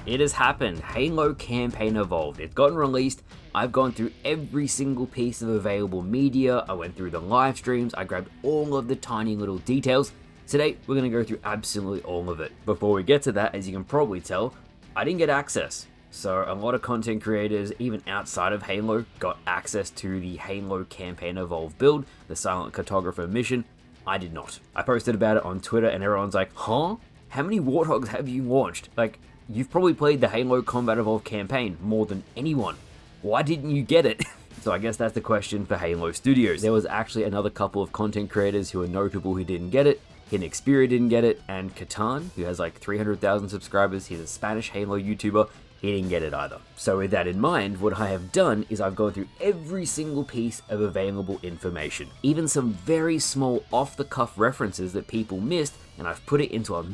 It has happened. Halo Campaign Evolved. It's gotten released. I've gone through every single piece of available media. I went through the live streams. I grabbed all of the tiny little details. Today, we're going to go through absolutely all of it. Before we get to that, as you can probably tell, I didn't get access. So a lot of content creators, even outside of Halo, got access to the Halo Campaign Evolved build, the Silent Cartographer mission. I did not. I posted about it on Twitter and everyone's like, huh? How many Warthogs have you launched? Like, you've probably played the Halo Combat Evolved campaign more than anyone. Why didn't you get it? So I guess that's the question for Halo Studios. There was actually another couple of content creators who are notable who didn't get it. Hidden Xperia didn't get it, and Catan, who has like 300,000 subscribers, he's a Spanish Halo YouTuber, he didn't get it either. So with that in mind, what I have done is I've gone through every single piece of available information, even some very small off-the-cuff references that people missed, and I've put it into a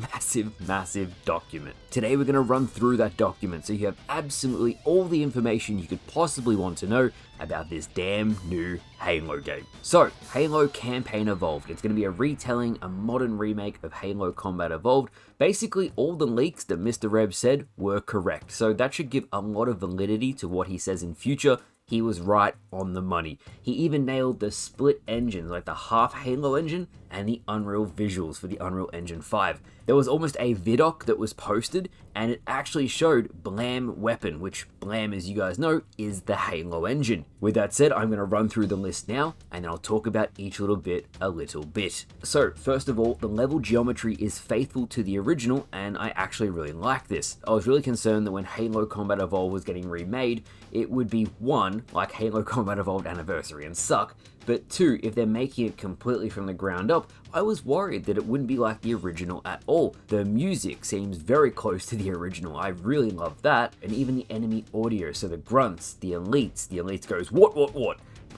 massive document. Today we're going to run through that document so you have absolutely all the information you could possibly want to know about this damn new Halo game. So, Halo Campaign Evolved. It's going to be a retelling, a modern remake of Halo Combat Evolved. Basically, all the leaks that Mr. Reb said were correct, so that should give a lot of validity to what he says in future. He was right on the money. He even nailed the split engines, like the half Halo engine and the Unreal visuals for the Unreal Engine 5. There was almost a vidoc that was posted, and it actually showed Blam Weapon, which Blam, as you guys know, is the Halo engine. With that said, I'm going to run through the list now, and then I'll talk about each little bit a little bit. So, first of all, the level geometry is faithful to the original, and I actually really like this. I was really concerned that when Halo Combat Evolved was getting remade, it would be one, like Halo Combat Evolved Anniversary and suck, but two, if they're making it completely from the ground up, I was worried that it wouldn't be like the original at all. The music seems very close to the original, I really love that, and even the enemy audio, so the grunts, the elites goes, what?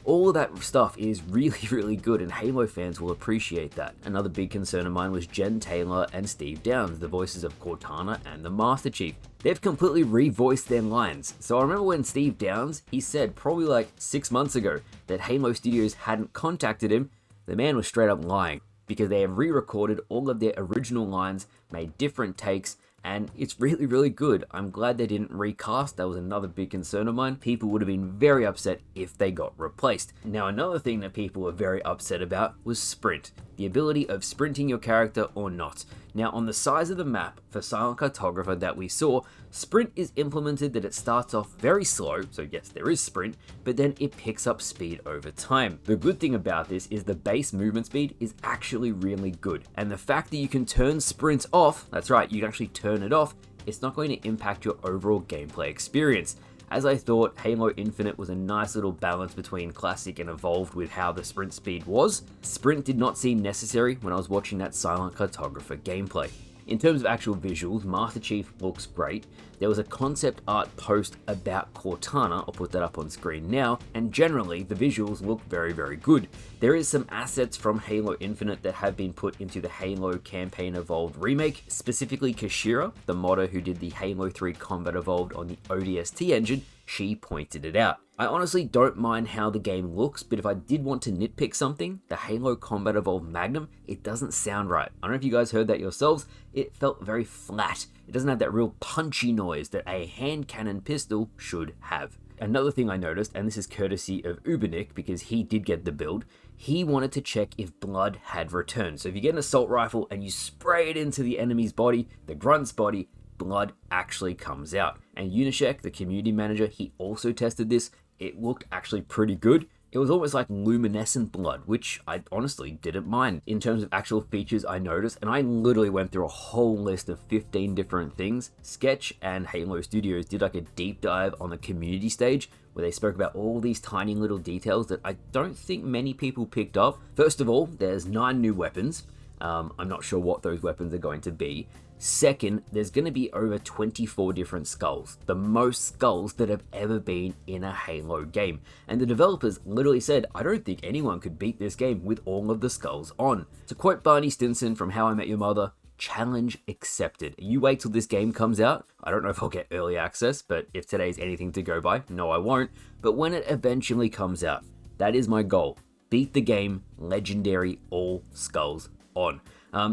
All of that stuff is really good, and Halo fans will appreciate that. Another big concern of mine was Jen Taylor and Steve Downes, the voices of Cortana and the Master Chief. They've completely revoiced their lines. So I remember when Steve Downes, he said probably like 6 months ago that Halo Studios hadn't contacted him. The man was straight up lying, because they have re-recorded all of their original lines, made different takes, and it's really good. I'm glad they didn't recast. That was another big concern of mine. People would have been very upset if they got replaced. Now, another thing that people were very upset about was sprint. The ability of sprinting your character or not. Now, on the size of the map for Silent Cartographer that we saw, sprint is implemented that it starts off very slow, so yes, there is sprint, but then it picks up speed over time. The good thing about this is the base movement speed is actually really good, and the fact that you can turn sprints off, that's right, you can actually turn it off, it's not going to impact your overall gameplay experience. As I thought, Halo Infinite was a nice little balance between classic and evolved with how the sprint speed was. Sprint did not seem necessary when I was watching that Silent Cartographer gameplay. In terms of actual visuals, Master Chief looks great. There was a concept art post about Cortana, I'll put that up on screen now, and generally the visuals look very good. There is some assets from Halo Infinite that have been put into the Halo Campaign Evolved remake, specifically Kashira, the modder who did the Halo 3 Combat Evolved on the ODST engine. She pointed it out. I honestly don't mind how the game looks, but if I did want to nitpick something, the Halo Combat Evolved Magnum, it doesn't sound right. I don't know if you guys heard that yourselves, it felt very flat. It doesn't have that real punchy noise that a hand cannon pistol should have. Another thing I noticed, and this is courtesy of Ubernick because he did get the build, he wanted to check if blood had returned. So if you get an assault rifle and you spray it into the enemy's body, the grunt's body, blood actually comes out. And Unishek, the community manager, he also tested this. It looked actually pretty good. It was almost like luminescent blood, which I honestly didn't mind. In terms of actual features I noticed, and I literally went through a whole list of 15 different things. Sketch and Halo Studios did like a deep dive on the community stage where they spoke about all these tiny little details that I don't think many people picked up. First of all, there's 9 new weapons. I'm not sure what those weapons are going to be. Second, there's going to be over 24 different skulls, the most skulls that have ever been in a Halo game. And the developers literally said, I don't think anyone could beat this game with all of the skulls on. To quote Barney Stinson from How I Met Your Mother, challenge accepted. You wait till this game comes out. I don't know if I'll get early access, but if today's anything to go by, no I won't. But when it eventually comes out, that is my goal. Beat the game, legendary, all skulls on.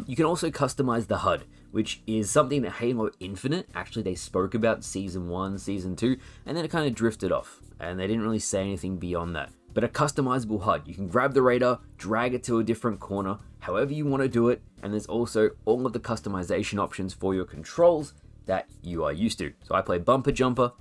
You can also customize the HUD, which is something that Halo Infinite, actually they spoke about Season 1, Season 2, and then it kind of drifted off, and they didn't really say anything beyond that. But a customizable HUD, you can grab the radar, drag it to a different corner, however you want to do it, and there's also all of the customization options for your controls that you are used to. So I play bumper jumper,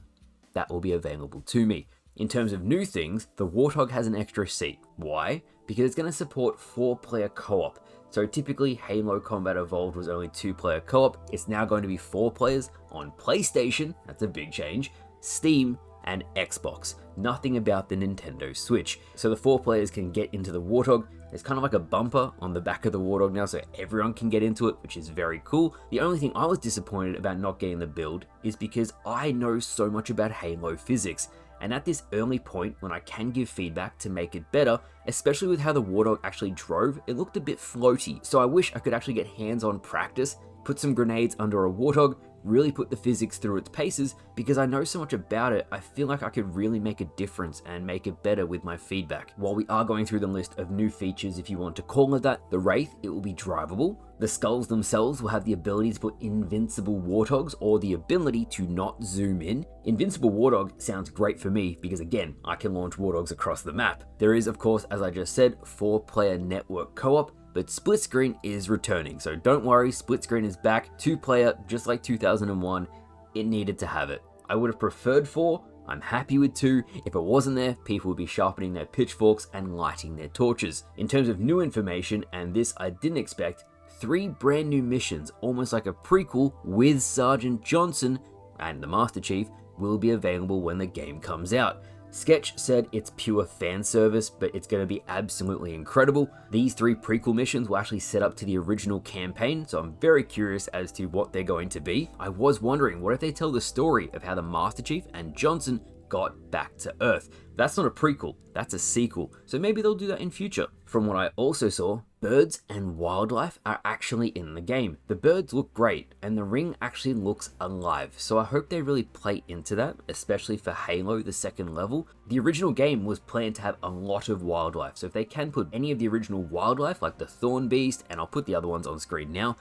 that will be available to me. In terms of new things, the Warthog has an extra seat. Why? Because it's going to support 4-player co-op. So typically Halo Combat Evolved was only 2-player co-op. It's now going to be 4 players on PlayStation, that's a big change, Steam, and Xbox. Nothing about the Nintendo Switch. So the 4 players can get into the Warthog. There's kind of like a bumper on the back of the Warthog now, so everyone can get into it, which is very cool. The only thing I was disappointed about not getting the build is because I know so much about Halo physics. And at this early point, when I can give feedback to make it better, especially with how the Warthog actually drove, it looked a bit floaty. So I wish I could actually get hands-on practice, put some grenades under a Warthog, really put the physics through its paces, because I know so much about it, I feel like I could really make a difference and make it better with my feedback. While we are going through the list of new features, if you want to call it that, the Wraith, it will be drivable. The skulls themselves will have the ability to put invincible Warthogs or the ability to not zoom in. Invincible Warthog sounds great for me because again, I can launch Warthogs across the map. There is, of course, as I just said, 4-player network co-op, but split screen is returning, so don't worry, split screen is back, 2-player, just like 2001, it needed to have it. I would have preferred 4, I'm happy with 2, if it wasn't there, people would be sharpening their pitchforks and lighting their torches. In terms of new information, and this I didn't expect, 3 brand new missions, almost like a prequel with Sergeant Johnson and the Master Chief, will be available when the game comes out. Sketch said it's pure fan service, but it's going to be absolutely incredible. These 3 prequel missions will actually set up to the original campaign, so I'm very curious as to what they're going to be. I was wondering, what if they tell the story of how the Master Chief and Johnson got back to Earth? That's not a prequel, that's a sequel, so maybe they'll do that in future. From what I also saw, birds and wildlife are actually in the game. The birds look great, and the ring actually looks alive, so I hope they really play into that, especially for Halo, the second level. The original game was planned to have a lot of wildlife, so if they can put any of the original wildlife, like the Thorn Beast, and I'll put the other ones on screen now,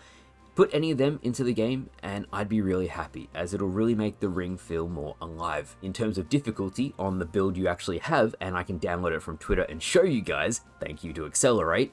put any of them into the game and I'd be really happy, as it'll really make the ring feel more alive. In terms of difficulty on the build you actually have, and I can download it from Twitter and show you guys, thank you to Accelerate,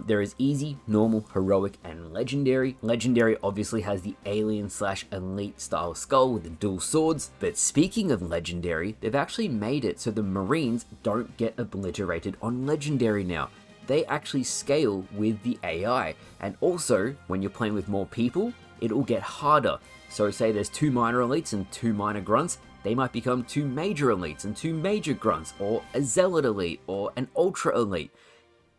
there is easy, normal, heroic, and legendary. Legendary obviously has the alien/elite style skull with the dual swords, but speaking of legendary, they've actually made it so the Marines don't get obliterated on legendary now. They actually scale with the AI, and also when you're playing with more people, it'll get harder. So say there's 2 minor elites and 2 minor grunts, they might become 2 major elites and 2 major grunts, or a zealot elite or an ultra elite.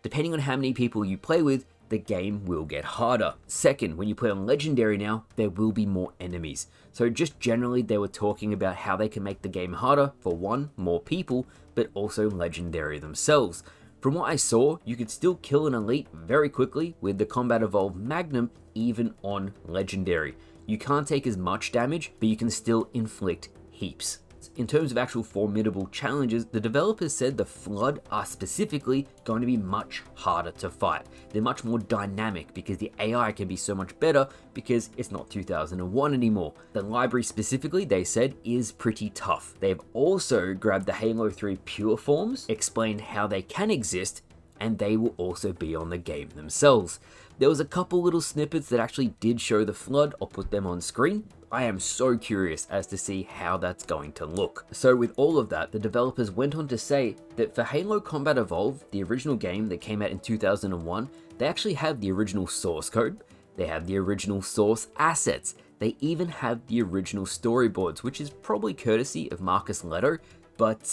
Depending on how many people you play with, the game will get harder. Second, when you play on legendary now, there will be more enemies. So just generally they were talking about how they can make the game harder for 1, more people, but also legendary themselves. From what I saw, you could still kill an elite very quickly with the Combat Evolved Magnum, even on Legendary. You can't take as much damage, but you can still inflict heaps. In terms of actual formidable challenges, the developers said the Flood are specifically going to be much harder to fight. They're much more dynamic because the AI can be so much better because it's not 2001 anymore. The library specifically, they said, is pretty tough. They've also grabbed the Halo 3 pure forms, explained how they can exist, and they will also be on the game themselves. There was a couple little snippets that actually did show the Flood. I'll put them on screen. I am so curious as to see how that's going to look. So with all of that, the developers went on to say that for Halo Combat Evolved, the original game that came out in 2001, they actually have the original source code, they have the original source assets, they even have the original storyboards, which is probably courtesy of Marcus Leto, but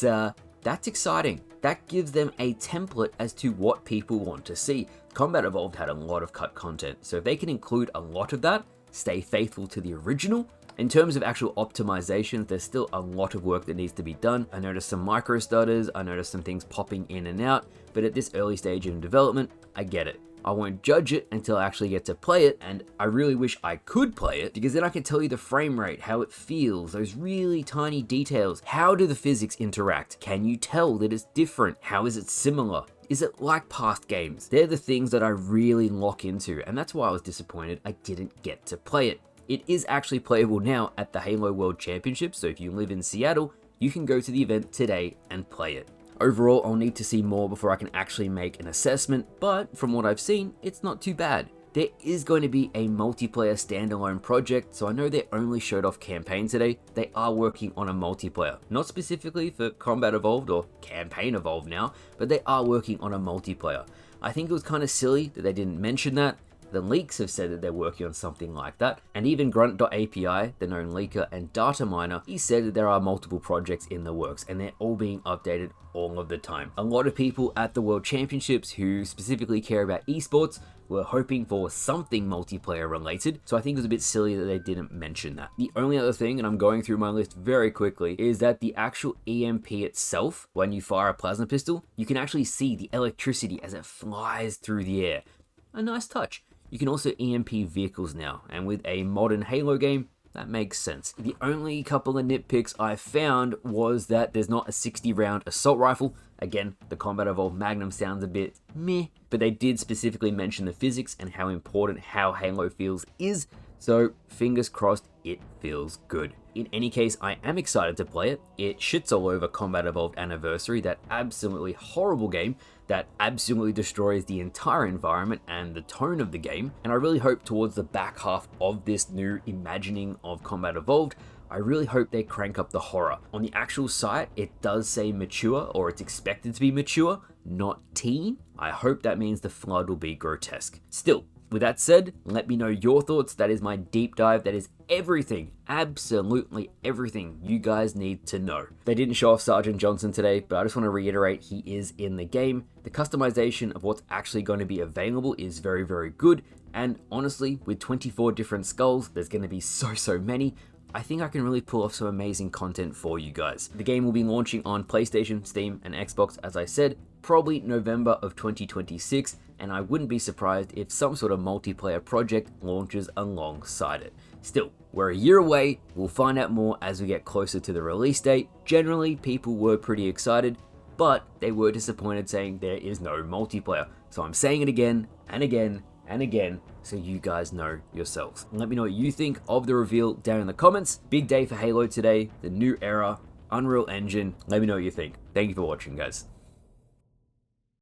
that's exciting. That gives them a template as to what people want to see. Combat Evolved had a lot of cut content, so if they can include a lot of that, stay faithful to the original. In terms of actual optimizations, there's still a lot of work that needs to be done. I noticed some micro stutters, I noticed some things popping in and out, but at this early stage in development, I get it. I won't judge it until I actually get to play it, and I really wish I could play it, because then I can tell you the frame rate, how it feels, those really tiny details. How do the physics interact? Can you tell that it's different? How is it similar? Is it like past games? They're the things that I really lock into, and that's why I was disappointed I didn't get to play it. It is actually playable now at the Halo World Championship, so if you live in Seattle, you can go to the event today and play it. Overall, I'll need to see more before I can actually make an assessment, but from what I've seen, it's not too bad. There is going to be a multiplayer standalone project, so I know they only showed off campaign today. They are working on a multiplayer, not specifically for Combat Evolved or Campaign Evolved now, but they are working on a multiplayer. I think it was kind of silly that they didn't mention that. The leaks have said that they're working on something like that, and even Grunt.api, the known leaker and data miner, he said that there are multiple projects in the works and they're all being updated all of the time. A lot of people at the World Championships who specifically care about esports were hoping for something multiplayer related, so I think it was a bit silly that they didn't mention that. The only other thing, and I'm going through my list very quickly, is that the actual EMP itself, when you fire a plasma pistol, you can actually see the electricity as it flies through the air. A nice touch. You can also EMP vehicles now, and with a modern Halo game, that makes sense. The only couple of nitpicks I found was that there's not a 60 round assault rifle. Again, the Combat Evolved Magnum sounds a bit meh, but they did specifically mention the physics and how important how Halo feels is, so fingers crossed it feels good. In any case, I am excited to play it. It shits all over Combat Evolved Anniversary, that absolutely horrible game that absolutely destroys the entire environment and the tone of the game, and I really hope towards the back half of this new imagining of Combat Evolved, I really hope they crank up the horror. On the actual site, it does say mature, or it's expected to be mature, not teen. I hope that means the flood will be grotesque. Still, with that said, let me know your thoughts. That is my deep dive. That is everything, absolutely everything you guys need to know. They didn't show off Sergeant Johnson today, but I just want to reiterate he is in the game. The customization of what's actually going to be available is very, very good. And honestly, with 24 different skulls, there's going to be so many. I think I can really pull off some amazing content for you guys. The game will be launching on PlayStation, Steam, and Xbox, as I said, probably November of 2026, and I wouldn't be surprised if some sort of multiplayer project launches alongside it. Still, we're a year away, we'll find out more as we get closer to the release date. Generally, people were pretty excited, but they were disappointed saying there is no multiplayer. So I'm saying it again and again and again, so you guys know yourselves. Let me know what you think of the reveal down in the comments. Big day for Halo today, the new era, Unreal Engine. Let me know what you think. Thank you for watching, guys.